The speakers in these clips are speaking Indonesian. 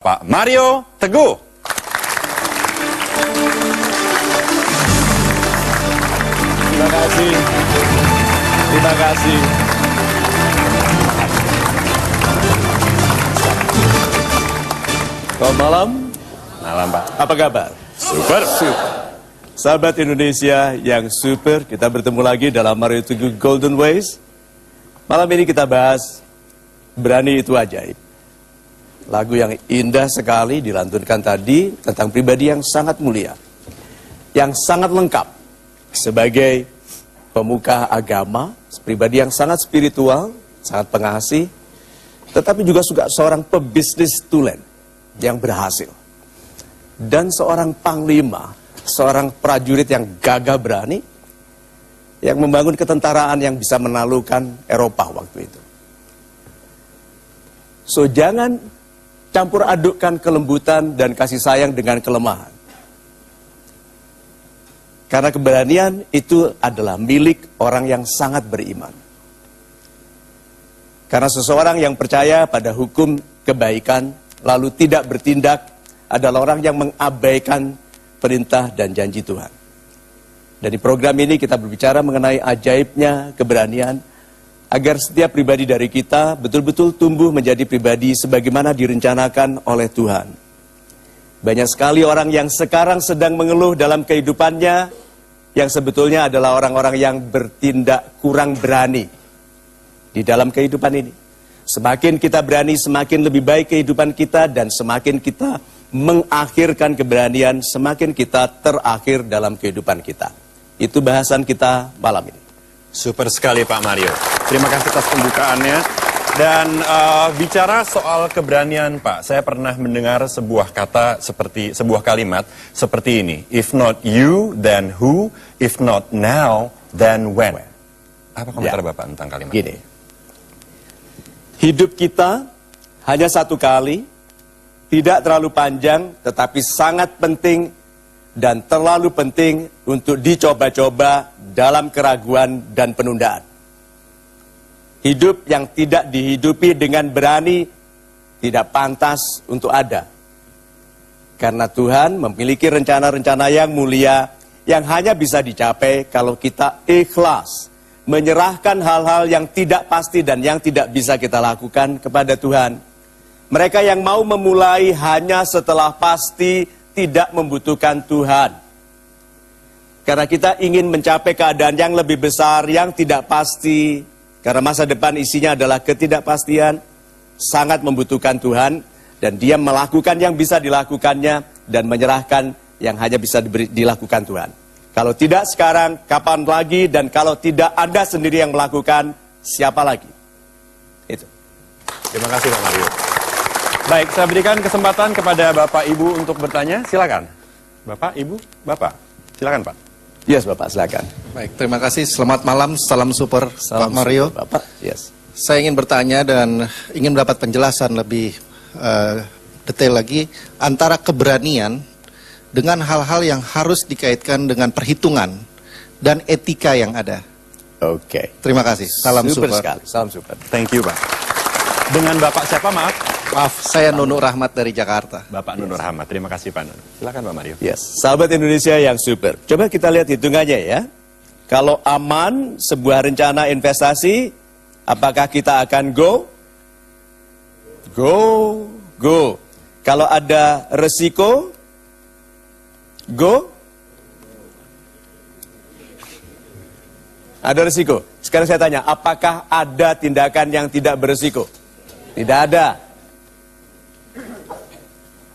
Pak Mario Teguh. Terima kasih. Terima kasih. Selamat malam. Malam, Pak. Apa kabar? Super. Sahabat Indonesia yang super, kita bertemu lagi dalam Mario Teguh Golden Ways. Malam ini kita bahas Berani Itu Ajaib. Lagu yang indah sekali dilantunkan tadi tentang pribadi yang sangat mulia, yang sangat lengkap sebagai pemuka agama, pribadi yang sangat spiritual, sangat pengasih, tetapi juga seorang pebisnis tulen yang berhasil. Dan seorang panglima, seorang prajurit yang gagah berani, yang membangun ketentaraan yang bisa menaklukkan Eropa waktu itu. So jangan campur adukkan kelembutan dan kasih sayang dengan kelemahan. Karena keberanian itu adalah milik orang yang sangat beriman. Karena seseorang yang percaya pada hukum kebaikan lalu tidak bertindak adalah orang yang mengabaikan perintah dan janji Tuhan. Dan di program ini kita berbicara mengenai ajaibnya keberanian, agar setiap pribadi dari kita betul-betul tumbuh menjadi pribadi sebagaimana direncanakan oleh Tuhan. Banyak sekali orang yang sekarang sedang mengeluh dalam kehidupannya, yang sebetulnya adalah orang-orang yang bertindak kurang berani di dalam kehidupan ini. Semakin kita berani, semakin lebih baik kehidupan kita, dan semakin kita mengakhirkan keberanian, semakin kita terakhir dalam kehidupan kita. Itu bahasan kita malam ini. Super sekali, Pak Mario. Terima kasih atas pembukaannya. Dan bicara soal keberanian, Pak, saya pernah mendengar sebuah kalimat seperti ini. If not you, then who? If not now, then when? Apa komentar Bapak tentang kalimat Gini, hidup kita hanya satu kali, tidak terlalu panjang, tetapi sangat penting dan terlalu penting untuk dicoba-coba dalam keraguan dan penundaan. Hidup yang tidak dihidupi dengan berani tidak pantas untuk ada. Karena Tuhan memiliki rencana-rencana yang mulia yang hanya bisa dicapai kalau kita ikhlas menyerahkan hal-hal yang tidak pasti dan yang tidak bisa kita lakukan kepada Tuhan. Mereka yang mau memulai hanya setelah pasti tidak membutuhkan Tuhan. Karena kita ingin mencapai keadaan yang lebih besar, yang tidak pasti. Karena masa depan isinya adalah ketidakpastian, sangat membutuhkan Tuhan. Dan dia melakukan yang bisa dilakukannya dan menyerahkan yang hanya bisa dilakukan Tuhan. Kalau tidak sekarang, kapan lagi? Dan kalau tidak Anda sendiri yang melakukan, siapa lagi? Itu. Terima kasih, Pak Mario. Baik, saya berikan kesempatan kepada Bapak Ibu untuk bertanya. Silakan. Bapak, Ibu, Bapak. Silakan, Pak. Yes, Bapak, silakan. Baik, terima kasih. Selamat malam, salam super, Salam Pak Mario. super, Bapak. Yes. Saya ingin bertanya dan ingin mendapat penjelasan lebih detail lagi antara keberanian dengan hal-hal yang harus dikaitkan dengan perhitungan dan etika yang ada. Oke. Terima kasih. Salam super. Sekali. Salam super. Thank you, Pak. Dengan Bapak siapa, maaf? Maaf, saya Nunuk Rahmat dari Jakarta. Bapak Nunur Rahmat. Terima kasih, Pak Nunur. Silakan, Pak Mario. Yes. Sahabat Indonesia yang super. Coba kita lihat hitungannya ya. Kalau aman sebuah rencana investasi, apakah kita akan go? Go. Kalau ada resiko, go? Ada resiko. Sekarang saya tanya, apakah ada tindakan yang tidak beresiko? Tidak ada.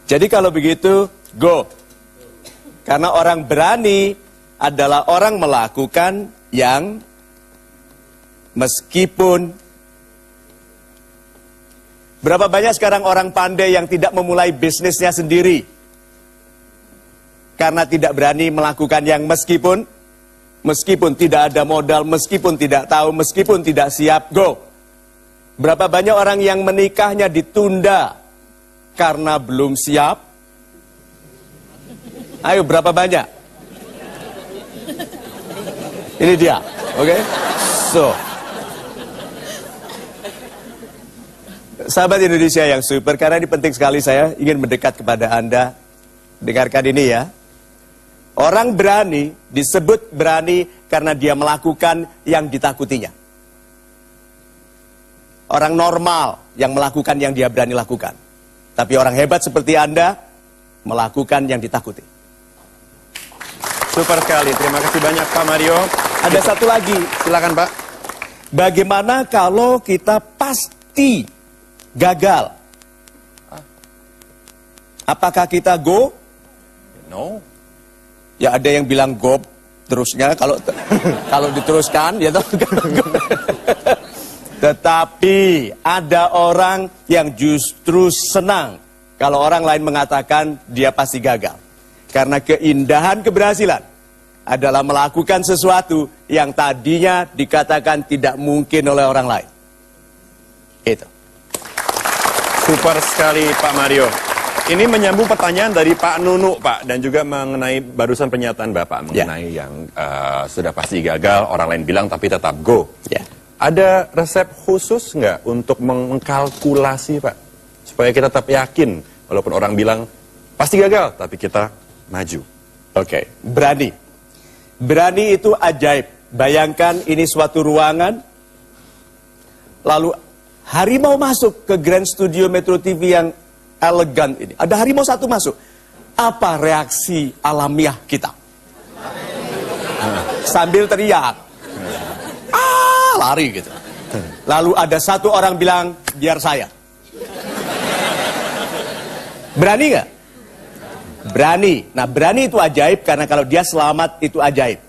Jadi kalau begitu, go. Karena orang berani adalah orang melakukan yang meskipun. Berapa banyak sekarang orang pandai yang tidak memulai bisnisnya sendiri? Karena tidak berani melakukan yang meskipun tidak ada modal, meskipun tidak tahu, meskipun tidak siap, go. Berapa banyak orang yang menikahnya ditunda karena belum siap? Ayo, berapa banyak? Ini dia, oke? So, Sahabat Indonesia yang super, karena ini penting sekali saya ingin mendekat kepada Anda. Dengarkan ini ya. Orang berani disebut berani karena dia melakukan yang ditakutinya. Orang normal yang melakukan yang dia berani lakukan. Tapi orang hebat seperti Anda melakukan yang ditakuti. Super sekali, terima kasih banyak Pak Mario. Ada satu lagi. Silakan Pak. Bagaimana kalau kita pasti gagal? Apakah kita go? No. Ya ada yang bilang go terusnya kalau kalau diteruskan ya toh. Tetapi ada orang yang justru senang kalau orang lain mengatakan dia pasti gagal. Karena keindahan keberhasilan adalah melakukan sesuatu yang tadinya dikatakan tidak mungkin oleh orang lain. Itu. Super sekali Pak Mario. Ini menyambung pertanyaan dari Pak Nunu, Pak, dan juga mengenai barusan pernyataan Bapak mengenai yang sudah pasti gagal, orang lain bilang tapi tetap go. Ya. Ada resep khusus nggak untuk mengkalkulasi, Pak, supaya kita tetap yakin walaupun orang bilang pasti gagal, tapi kita maju. Oke, berani. Berani itu ajaib. Bayangkan ini suatu ruangan, lalu harimau masuk ke Grand Studio Metro TV yang elegan ini. Ada harimau satu masuk. Apa reaksi alamiah kita? Sambil teriak. Lari gitu. Lalu ada satu orang bilang, biar saya. Berani nggak? Berani. Nah, berani itu ajaib karena kalau dia selamat itu ajaib.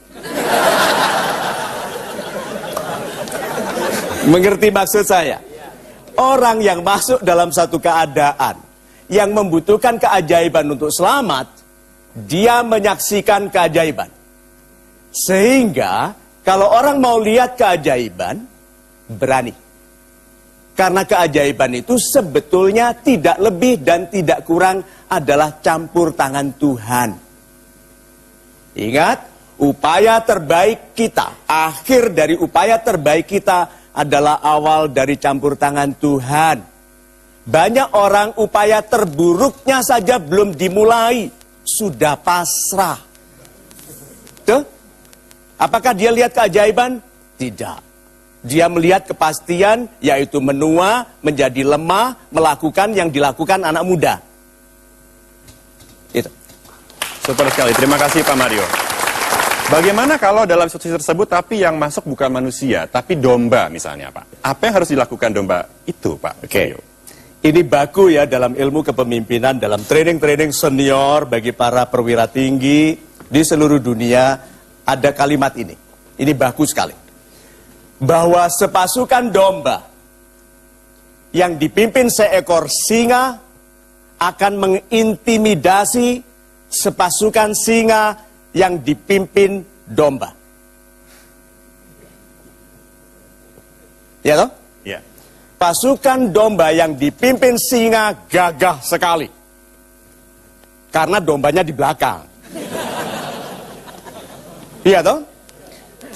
Mengerti maksud saya? Orang yang masuk dalam satu keadaan yang membutuhkan keajaiban untuk selamat, dia menyaksikan keajaiban. Sehingga kalau orang mau lihat keajaiban, berani. Karena keajaiban itu sebetulnya tidak lebih dan tidak kurang adalah campur tangan Tuhan. Ingat, upaya terbaik kita, akhir dari upaya terbaik kita adalah awal dari campur tangan Tuhan. Banyak orang upaya terburuknya saja belum dimulai, sudah pasrah. Tuh, apakah dia lihat keajaiban? Tidak. Dia melihat kepastian, yaitu menua, menjadi lemah, melakukan yang dilakukan anak muda. Itu. Super sekali, terima kasih Pak Mario. Bagaimana kalau dalam situasi tersebut tapi yang masuk bukan manusia, tapi domba misalnya Pak? Apa yang harus dilakukan domba itu Pak? Oke. Ini baku ya dalam ilmu kepemimpinan, dalam training-training senior bagi para perwira tinggi di seluruh dunia, ada kalimat ini. Ini baku sekali. Bahwa sepasukan domba yang dipimpin seekor singa akan mengintimidasi sepasukan singa yang dipimpin domba. Ya toh? Ya. Pasukan domba yang dipimpin singa gagah sekali. Karena dombanya di belakang. Iya toh?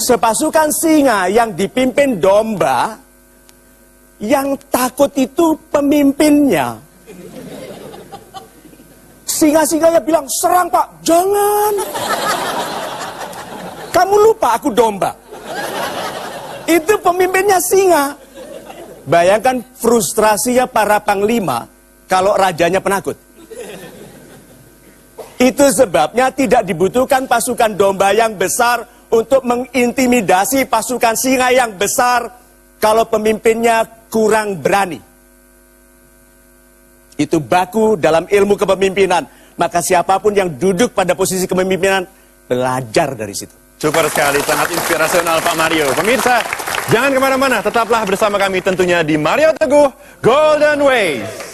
Sepasukan singa yang dipimpin domba, yang takut itu pemimpinnya. Singa-singanya bilang, serang Pak, jangan. Kamu lupa aku domba. Itu pemimpinnya singa. Bayangkan frustrasinya para panglima kalau rajanya penakut. Itu sebabnya tidak dibutuhkan pasukan domba yang besar untuk mengintimidasi pasukan singa yang besar kalau pemimpinnya kurang berani. Itu baku dalam ilmu kepemimpinan. Maka siapapun yang duduk pada posisi kepemimpinan, belajar dari situ. Super sekali, sangat inspirasional Pak Mario. Pemirsa, jangan kemana-mana, tetaplah bersama kami tentunya di Mario Teguh Golden Ways.